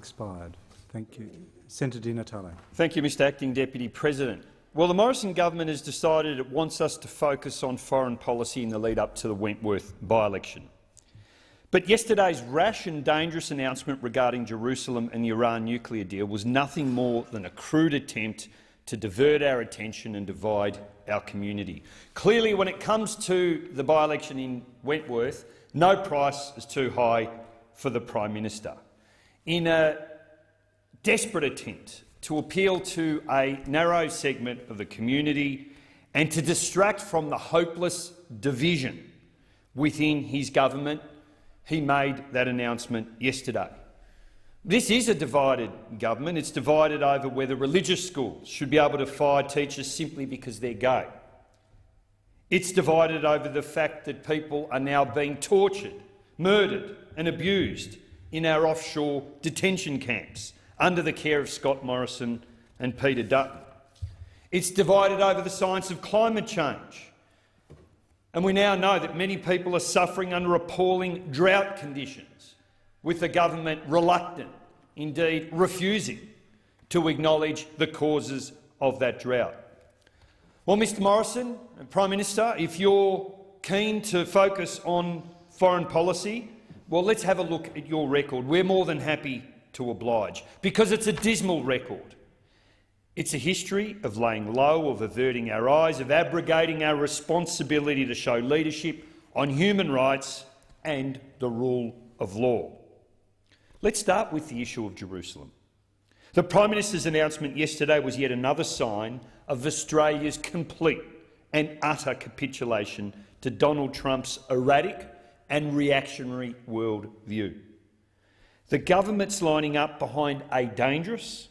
expired. Thank you. Senator Di Natale. Thank you, Mr Acting Deputy President. Well, the Morrison government has decided it wants us to focus on foreign policy in the lead-up to the Wentworth by-election. But yesterday's rash and dangerous announcement regarding Jerusalem and the Iran nuclear deal was nothing more than a crude attempt to divert our attention and divide our community. Clearly, when it comes to the by-election in Wentworth, no price is too high for the Prime Minister. In a desperate attempt to appeal to a narrow segment of the community and to distract from the hopeless division within his government, he made that announcement yesterday. This is a divided government. It's divided over whether religious schools should be able to fire teachers simply because they're gay. It's divided over the fact that people are now being tortured, murdered and abused in our offshore detention camps under the care of Scott Morrison and Peter Dutton. It's divided over the science of climate change. And we now know that many people are suffering under appalling drought conditions, with the government reluctant, indeed refusing, to acknowledge the causes of that drought. Well, Mr Morrison, Prime Minister, if you're keen to focus on foreign policy, well, let's have a look at your record. We're more than happy to oblige, because it's a dismal record. It's a history of laying low, of averting our eyes, of abrogating our responsibility to show leadership on human rights and the rule of law. Let's start with the issue of Jerusalem. The Prime Minister's announcement yesterday was yet another sign of Australia's complete and utter capitulation to Donald Trump's erratic and reactionary worldview. The government's lining up behind a dangerous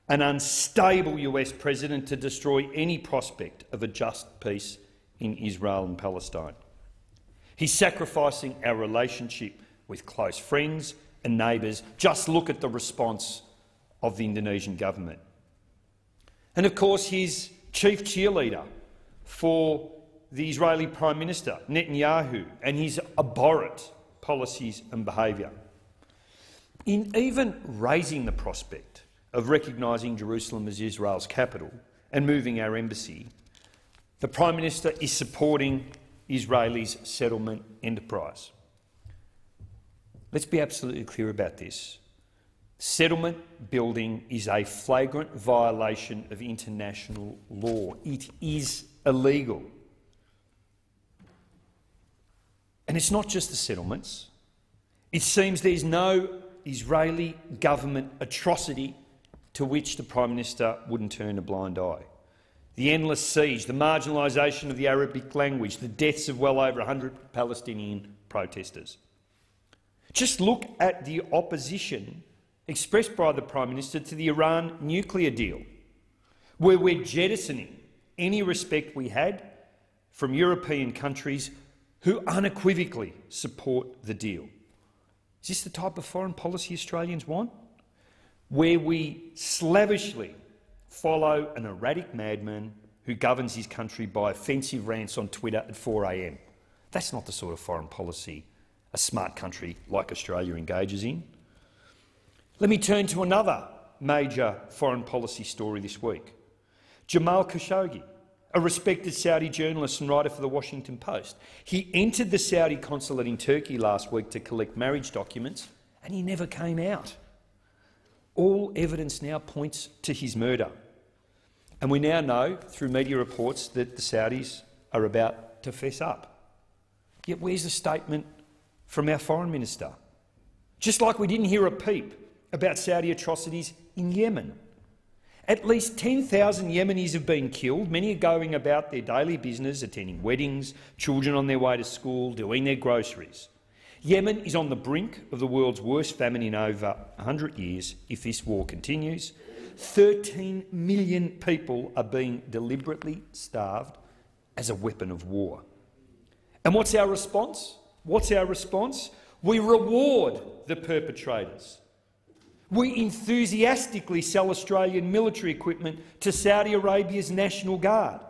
and unstable US president to destroy any prospect of a just peace in Israel and Palestine. He's sacrificing our relationship with close friends and neighbours. Just look at the response of the Indonesian government. And of course, his chief cheerleader for the Israeli Prime Minister, Netanyahu, and his abhorrent policies and behaviour. In even raising the prospect of recognising Jerusalem as Israel's capital and moving our embassy, the Prime Minister is supporting Israel's settlement enterprise. Let's be absolutely clear about this. Settlement building is a flagrant violation of international law. It is illegal. And it's not just the settlements. It seems there's no Israeli government atrocity to which the Prime Minister wouldn't turn a blind eye. The endless siege, the marginalisation of the Arabic language, the deaths of well over 100 Palestinian protesters. Just look at the opposition expressed by the Prime Minister to the Iran nuclear deal, where we're jettisoning any respect we had from European countries who unequivocally support the deal. Is this the type of foreign policy Australians want, where we slavishly follow an erratic madman who governs his country by offensive rants on Twitter at 4 a.m? That's not the sort of foreign policy a smart country like Australia engages in. Let me turn to another major foreign policy story this week. Jamal Khashoggi, a respected Saudi journalist and writer for The Washington Post. He entered the Saudi consulate in Turkey last week to collect marriage documents, and he never came out. All evidence now points to his murder. And we now know, through media reports, that the Saudis are about to fess up. Yet where's the statement from our Foreign Minister? Just like we didn't hear a peep about Saudi atrocities in Yemen. At least 10,000 Yemenis have been killed. Many are going about their daily business, attending weddings, children on their way to school, doing their groceries. Yemen is on the brink of the world's worst famine in over 100 years if this war continues. 13 million people are being deliberately starved as a weapon of war. And what's our response? What's our response? We reward the perpetrators. We enthusiastically sell Australian military equipment to Saudi Arabia's National Guard.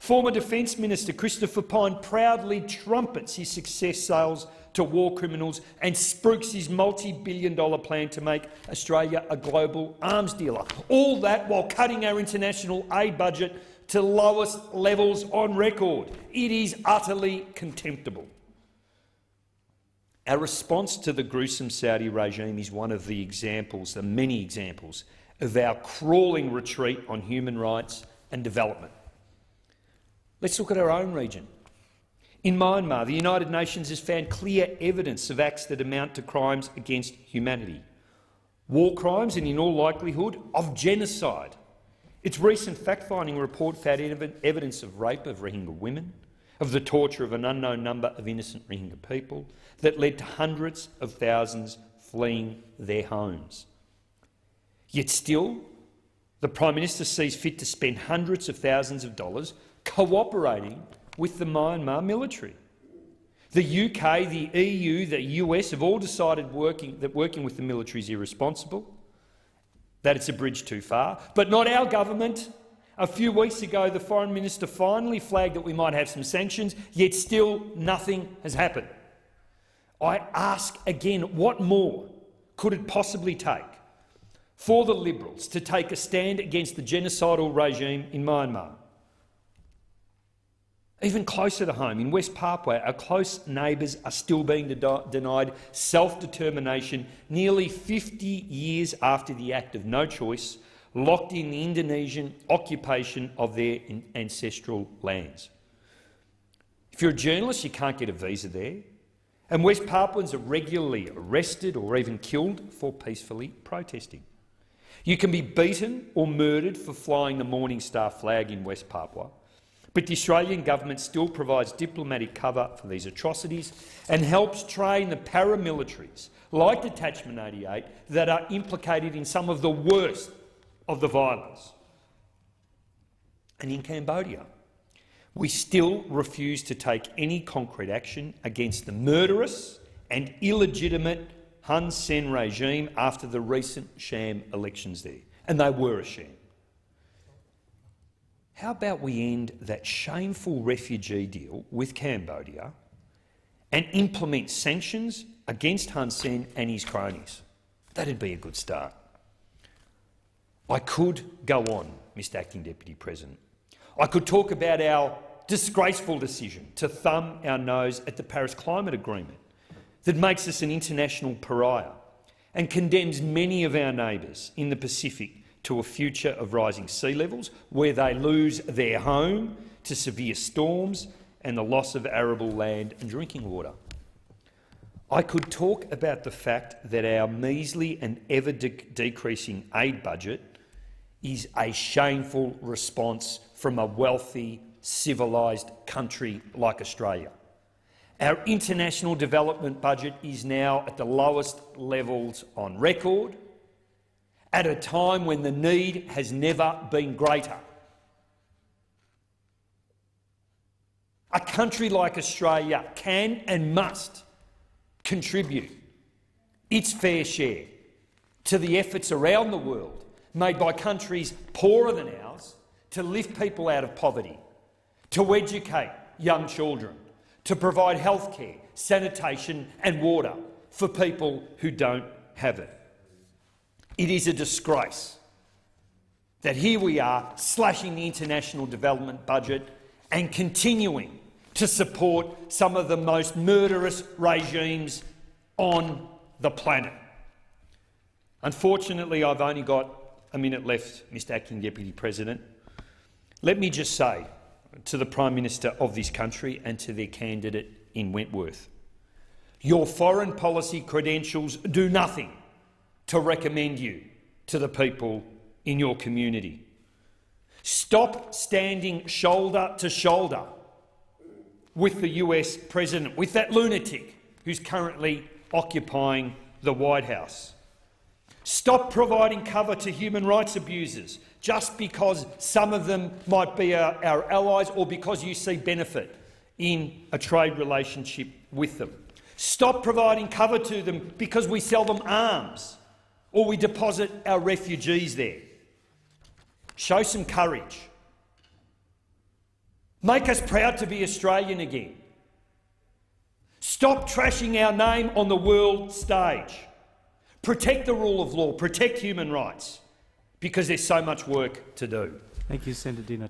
Former Defence Minister Christopher Pyne proudly trumpets his success sales to war criminals and spruiks his multi-billion-dollar plan to make Australia a global arms dealer. All that while cutting our international aid budget to lowest levels on record. It is utterly contemptible. Our response to the gruesome Saudi regime is one of the examples, the many examples, of our crawling retreat on human rights and development. Let's look at our own region. In Myanmar, the United Nations has found clear evidence of acts that amount to crimes against humanity. War crimes and, in all likelihood, of genocide. Its recent fact-finding report found evidence of rape of Rohingya women, of the torture of an unknown number of innocent Rohingya people that led to hundreds of thousands fleeing their homes. Yet still, the Prime Minister sees fit to spend hundreds of thousands of dollars cooperating with the Myanmar military. The UK, the EU, the US have all decided that working with the military is irresponsible, that it's a bridge too far, but not our government. A few weeks ago, the Foreign Minister finally flagged that we might have some sanctions, yet still nothing has happened. I ask again, what more could it possibly take for the Liberals to take a stand against the genocidal regime in Myanmar? Even closer to home, in West Papua, our close neighbours are still being denied self-determination nearly 50 years after the act of no choice locked in the Indonesian occupation of their ancestral lands. If you're a journalist, you can't get a visa there, and West Papuans are regularly arrested or even killed for peacefully protesting. You can be beaten or murdered for flying the Morning Star flag in West Papua. But the Australian government still provides diplomatic cover for these atrocities and helps train the paramilitaries, like Detachment 88, that are implicated in some of the worst of the violence. And in Cambodia, we still refuse to take any concrete action against the murderous and illegitimate Hun Sen regime after the recent sham elections there. And they were a sham. How about we end that shameful refugee deal with Cambodia and implement sanctions against Hun Sen and his cronies? That'd be a good start. I could go on, Mr Acting Deputy President. I could talk about our disgraceful decision to thumb our nose at the Paris Climate Agreement that makes us an international pariah and condemns many of our neighbours in the Pacific to a future of rising sea levels where they lose their home to severe storms and the loss of arable land and drinking water. I could talk about the fact that our measly and ever-decreasing aid budget is a shameful response from a wealthy, civilised country like Australia. Our international development budget is now at the lowest levels on record, at a time when the need has never been greater. A country like Australia can and must contribute its fair share to the efforts around the world made by countries poorer than ours to lift people out of poverty, to educate young children, to provide healthcare, sanitation and water for people who don't have it. It is a disgrace that here we are slashing the international development budget and continuing to support some of the most murderous regimes on the planet. Unfortunately, I've only got a minute left, Mr Acting Deputy President. Let me just say to the Prime Minister of this country and to their candidate in Wentworth, your foreign policy credentials do nothing to recommend you to the people in your community. Stop standing shoulder to shoulder with the US President, with that lunatic who's currently occupying the White House. Stop providing cover to human rights abusers just because some of them might be our allies or because you see benefit in a trade relationship with them. Stop providing cover to them because we sell them arms or we deposit our refugees there. Show some courage. Make us proud to be Australian again. Stop trashing our name on the world stage. Protect the rule of law, protect human rights, because there's so much work to do. Thank you, Senator Di Natale.